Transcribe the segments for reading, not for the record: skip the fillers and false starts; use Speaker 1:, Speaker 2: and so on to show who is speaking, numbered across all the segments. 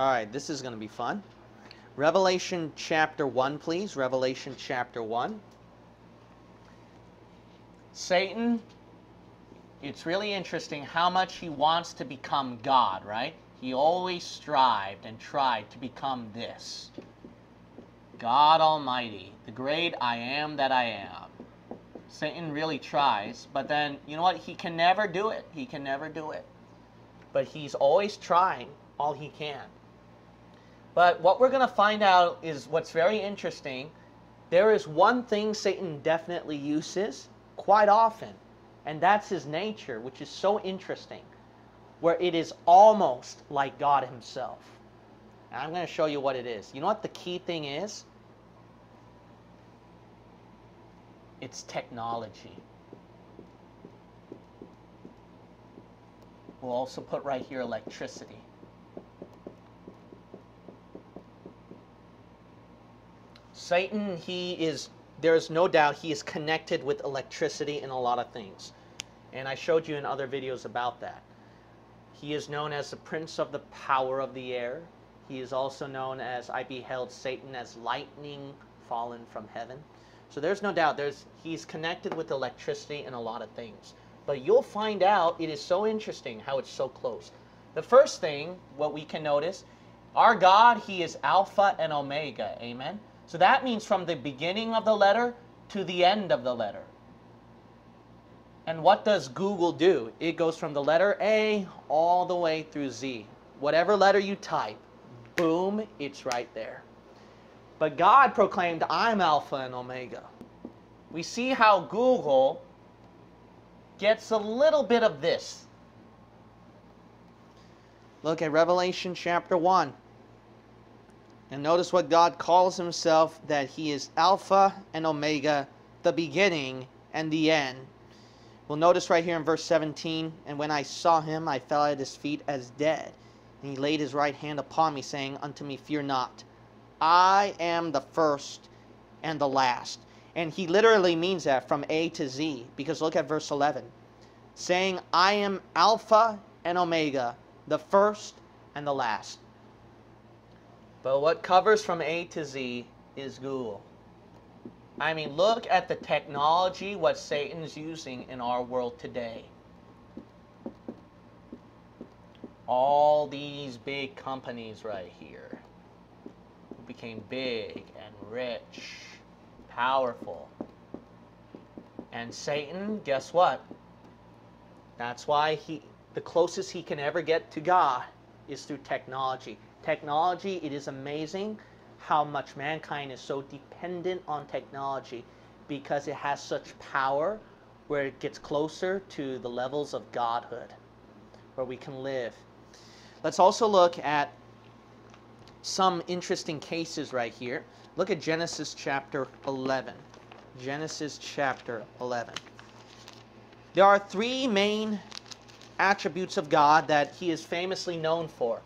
Speaker 1: All right, this is going to be fun. Revelation chapter 1, please. Revelation chapter 1. Satan, it's really interesting how much he wants to become God, right? He always strived and tried to become this. God Almighty, the great I am that I am. Satan really tries, but then, you know what? He can never do it. He can never do it. But he's always trying all he can. But what we're going to find out is what's very interesting. There is one thing Satan definitely uses quite often, and that's his nature, which is so interesting, where it is almost like God himself. And I'm going to show you what it is. You know what the key thing is? It's technology. We'll also put right here electricity. Satan, there's no doubt he is connected with electricity in a lot of things. And I showed you in other videos about that. He is known as the prince of the power of the air. He is also known as, I beheld Satan as lightning fallen from heaven. So there's no doubt he's connected with electricity in a lot of things. But you'll find out it is so interesting how it's so close. The first thing, what we can notice, our God, he is Alpha and Omega. Amen? So that means from the beginning of the letter to the end of the letter. And what does Google do? It goes from the letter A all the way through Z. Whatever letter you type, boom, it's right there. But God proclaimed, I'm Alpha and Omega. We see how Google gets a little bit of this. Look at Revelation chapter 1. And notice what God calls himself, that he is Alpha and Omega, the beginning and the end. We'll notice right here in verse 17, and when I saw him, I fell at his feet as dead. And he laid his right hand upon me, saying unto me, fear not. I am the first and the last. And he literally means that from A to Z, because look at verse 11. Saying, I am Alpha and Omega, the first and the last. But what covers from A to Z is Google. I mean, look at the technology, what Satan's using in our world today. All these big companies right here who became big and rich, powerful. And Satan, guess what? That's why the closest he can ever get to God is through technology. Technology, it is amazing how much mankind is so dependent on technology because it has such power where it gets closer to the levels of godhood, where we can live. Let's also look at some interesting cases right here. Look at Genesis chapter 11. Genesis chapter 11. There are three main attributes of God that he is famously known for.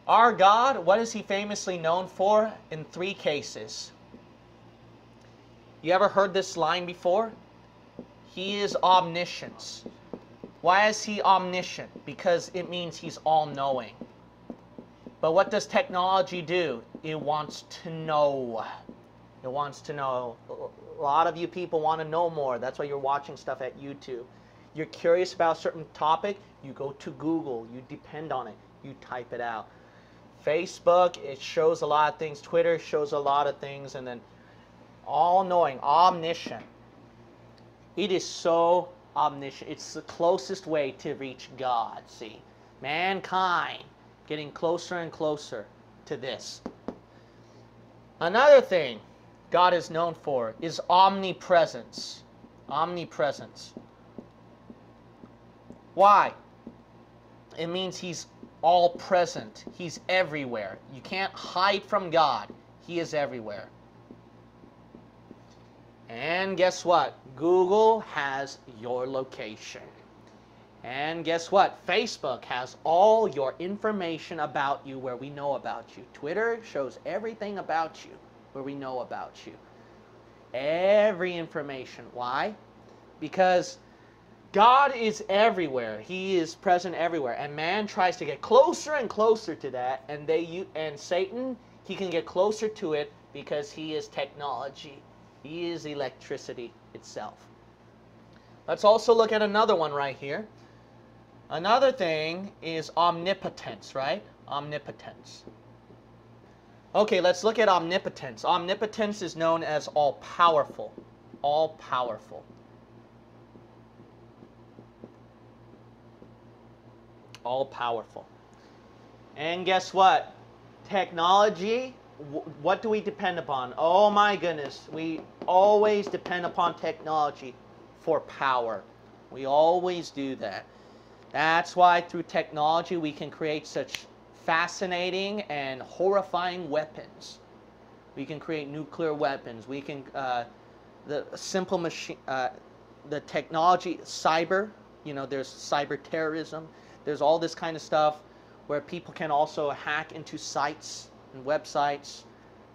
Speaker 1: Our God, what is he famously known for? In three cases. You ever heard this line before? He is omniscience. Why is he omniscient? Because it means he's all-knowing. But what does technology do? It wants to know. It wants to know. A lot of you people want to know more. That's why you're watching stuff at YouTube. You're curious about a certain topic, you go to Google. You depend on it. You type it out. Facebook, it shows a lot of things. Twitter shows a lot of things. And then all-knowing, omniscient. It is so omniscient. It's the closest way to reach God, see. Mankind getting closer and closer to this. Another thing God is known for is omnipresence. Omnipresence. Why? It means he's all present. He's everywhere. You can't hide from God. He is everywhere. And guess what? Google has your location. And guess what? Facebook has all your information about you where we know about you. Twitter shows everything about you where we know about you. Every information. Why? Because God is everywhere. He is present everywhere. And man tries to get closer and closer to that. And Satan, he can get closer to it because he is technology. He is electricity itself. Let's also look at another one right here. Another thing is omnipotence, right? Omnipotence. Okay, let's look at omnipotence. Omnipotence is known as all-powerful. All-powerful. All-powerful. And guess what? Technology, what do we depend upon? Oh my goodness, we always depend upon technology for power. We always do that. That's why through technology we can create such fascinating and horrifying weapons. We can create nuclear weapons. We can, the simple machine, the technology, cyber, there's cyber terrorism. There's all this kind of stuff where people can also hack into sites and websites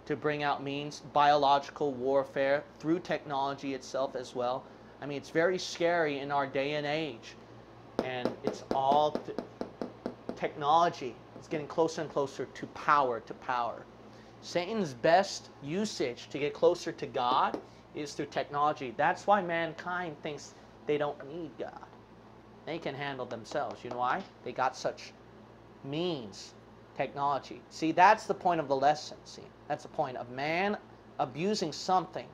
Speaker 1: to bring out means, biological warfare through technology itself as well. I mean, it's very scary in our day and age. And it's all technology. It's getting closer and closer to power, Satan's best usage to get closer to God is through technology. That's why mankind thinks they don't need God. They can handle themselves. You know why? They got such means, technology. See, that's the point of the lesson. See, that's the point of man abusing something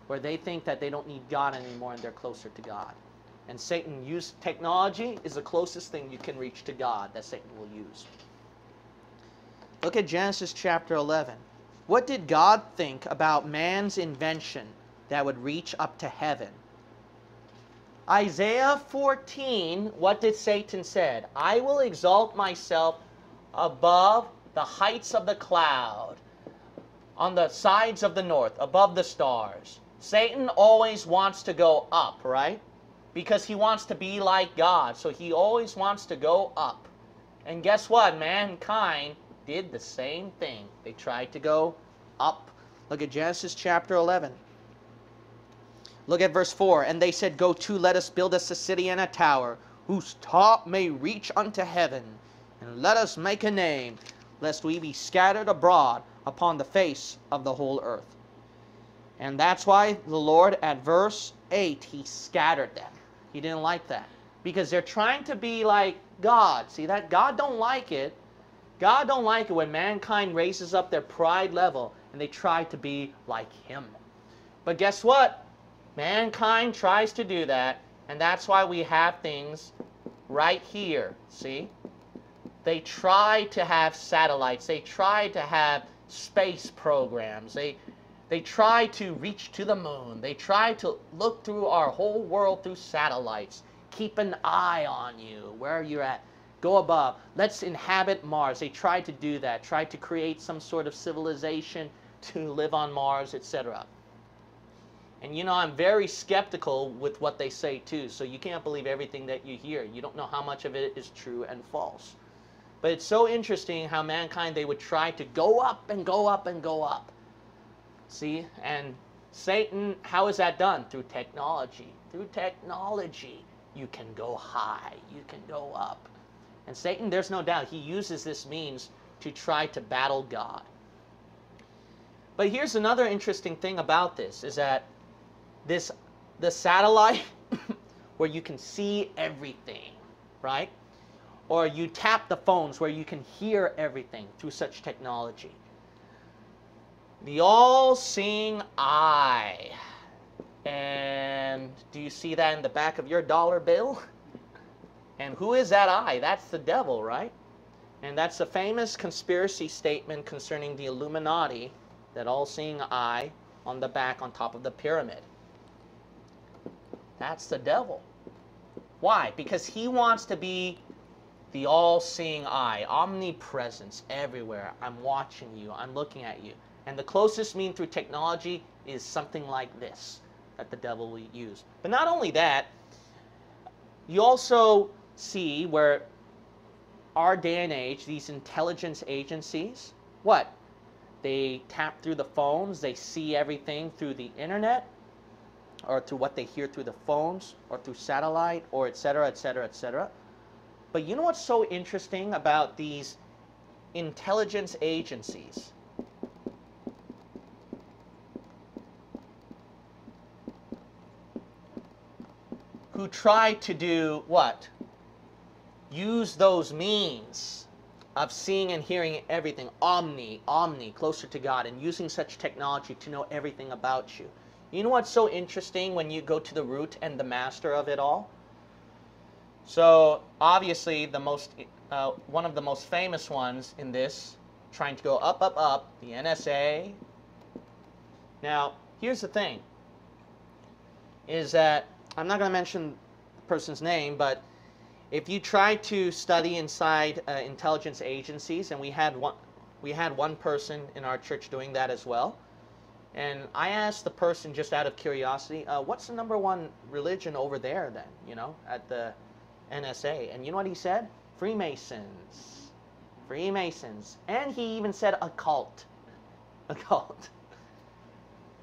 Speaker 1: where they think that they don't need God anymore and they're closer to God. And Satan used technology is the closest thing you can reach to God that Satan will use. Look at Genesis chapter 11. What did God think about man's invention that would reach up to heaven? Isaiah 14, what did Satan said? I will exalt myself above the heights of the cloud, on the sides of the north, above the stars. Satan always wants to go up, right? Because he wants to be like God. So he always wants to go up. And guess what? Mankind did the same thing. They tried to go up. Look at Genesis chapter 11. Look at verse 4. And they said, Go to, let us build us a city and a tower, whose top may reach unto heaven. And let us make a name, lest we be scattered abroad upon the face of the whole earth. And that's why the Lord, at verse 8, he scattered them. He didn't like that. Because they're trying to be like God. See that? God don't like it. God don't like it when mankind raises up their pride level and they try to be like him. But guess what? Mankind tries to do that, and that's why we have things right here. See? They try to have satellites. They try to have space programs. They try to reach to the moon. They try to look through our whole world through satellites. Keep an eye on you, where you're at. Go above. Let's inhabit Mars. They tried to do that. Tried to create some sort of civilization to live on Mars, etc. And I'm very skeptical with what they say too. So you can't believe everything that you hear. You don't know how much of it is true and false. But it's so interesting how mankind, they would try to go up and go up and go up. See? And Satan, how is that done? Through technology. Through technology, you can go high. You can go up. And Satan, there's no doubt, he uses this means to try to battle God. But here's another interesting thing about this, is that the satellite where you can see everything, right? Or you tap the phones where you can hear everything through such technology. The all-seeing eye. And do you see that in the back of your dollar bill? And who is that eye? That's the devil, right? And that's a famous conspiracy statement concerning the Illuminati, that all-seeing eye on the back on top of the pyramid. That's the devil. Why? Because he wants to be the all-seeing eye, omnipresence everywhere. I'm watching you. I'm looking at you. And the closest mean through technology is something like this that the devil will use. But not only that, you also see where our day and age, these intelligence agencies, what? They tap through the phones, they see everything through the internet. or through what they hear through the phones, or through satellite, or etc., etc., etc. But you know what's so interesting about these intelligence agencies? Who try to do what? Use those means of seeing and hearing everything, omni, closer to God, and using such technology to know everything about you. You know what's so interesting when you go to the root and the master of it all? So obviously one of the most famous ones in this, trying to go up, up, up, the NSA. Now, here's the thing, is that, I'm not going to mention the person's name, but if you try to study inside intelligence agencies, and we had one person in our church doing that as well, and I asked the person just out of curiosity, what's the #1 religion over there then, you know, at the NSA? And you know what he said? Freemasons. Freemasons. And he even said occult. Occult.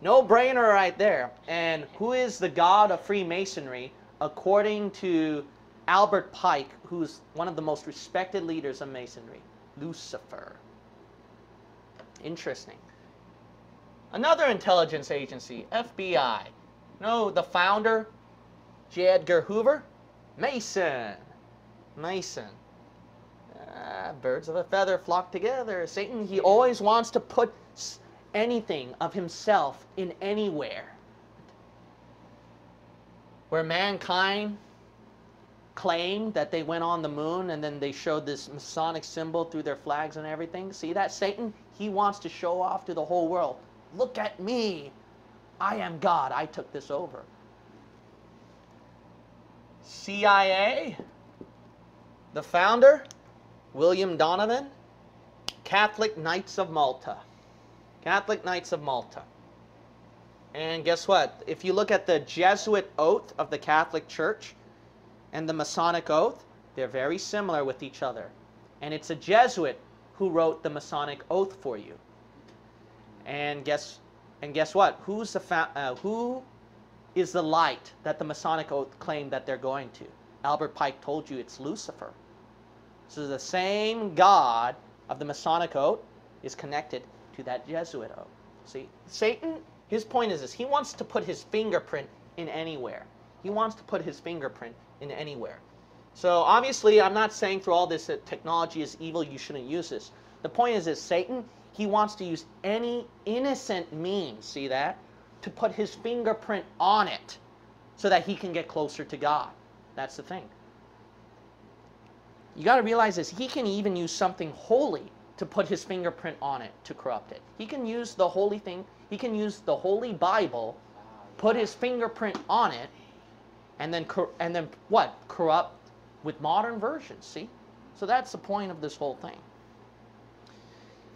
Speaker 1: No brainer right there. And who is the god of Freemasonry according to Albert Pike, who's one of the most respected leaders of Masonry? Lucifer. Interesting. Another intelligence agency, FBI. No, the founder, J. Edgar Hoover? Mason. Mason. Birds of a feather flock together. Satan, he always wants to put anything of himself in anywhere. Where mankind claimed that they went on the moon and then they showed this Masonic symbol through their flags and everything. See that? Satan, he wants to show off to the whole world. Look at me. I am God. I took this over. CIA, the founder, William Donovan, Catholic Knights of Malta. Catholic Knights of Malta. And guess what? If you look at the Jesuit oath of the Catholic Church and the Masonic oath, they're very similar with each other. And it's a Jesuit who wrote the Masonic oath for you. And guess what? Who is the light that the Masonic oath claimed that they're going to? Albert Pike told you it's Lucifer. So the same God of the Masonic oath is connected to that Jesuit oath. See, Satan, his point is this: he wants to put his fingerprint in anywhere. He wants to put his fingerprint in anywhere. So obviously, I'm not saying through all this that technology is evil, you shouldn't use this. The point is this: Satan, he wants to use any innocent means, see that, to put his fingerprint on it so that he can get closer to God. That's the thing. You got to realize this: he can even use something holy to put his fingerprint on it to corrupt it. He can use the holy thing, he can use the Holy Bible, put his fingerprint on it, and then what? Corrupt with modern versions, see? So that's the point of this whole thing.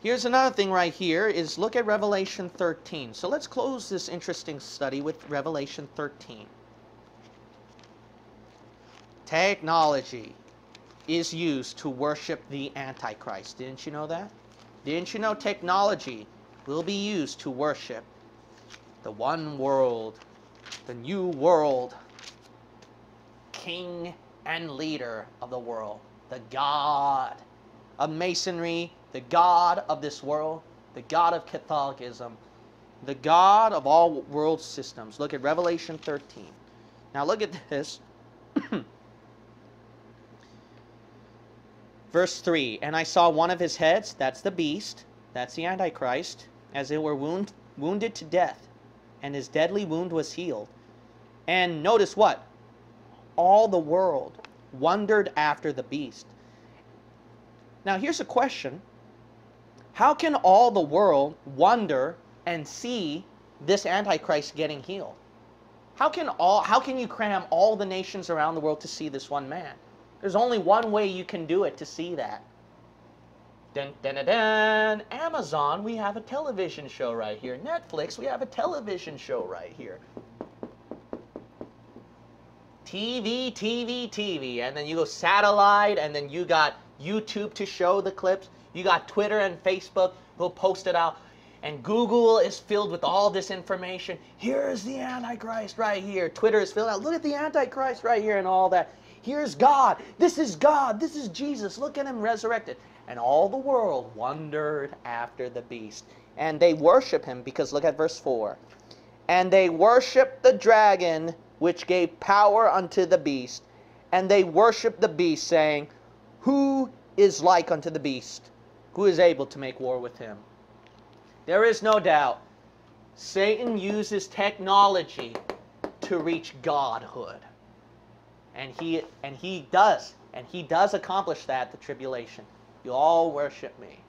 Speaker 1: Here's another thing right here is look at Revelation 13. So let's close this interesting study with Revelation 13. Technology is used to worship the Antichrist. Didn't you know that? Didn't you know technology will be used to worship the one world, the new world, king and leader of the world, the God of Masonry, the God of this world, the God of Catholicism, the God of all world systems. Look at Revelation 13. Now look at this. Verse 3, and I saw one of his heads, that's the beast, that's the Antichrist, as it were wounded to death, and his deadly wound was healed. And notice what? All the world wondered after the beast. Now here's a question. How can all the world wonder and see this Antichrist getting healed? How can you cram all the nations around the world to see this one man? There's only one way you can do it to see that. Dun, dun, dun, dun. Amazon, we have a television show right here. Netflix, we have a television show right here. TV, TV, TV. And then you go satellite, and then you got YouTube to show the clips. You got Twitter and Facebook who'll post it out. And Google is filled with all this information. Here's the Antichrist right here. Twitter is filled out. Look at the Antichrist right here and all that. Here's God. This is God. This is Jesus. Look at him resurrected. And all the world wondered after the beast. And they worship him because look at verse 4. And they worshiped the dragon which gave power unto the beast. And they worshiped the beast, saying, Who is like unto the beast? Who is able to make war with him? There is no doubt Satan uses technology to reach godhood. And he does accomplish that at the tribulation. You all worship me.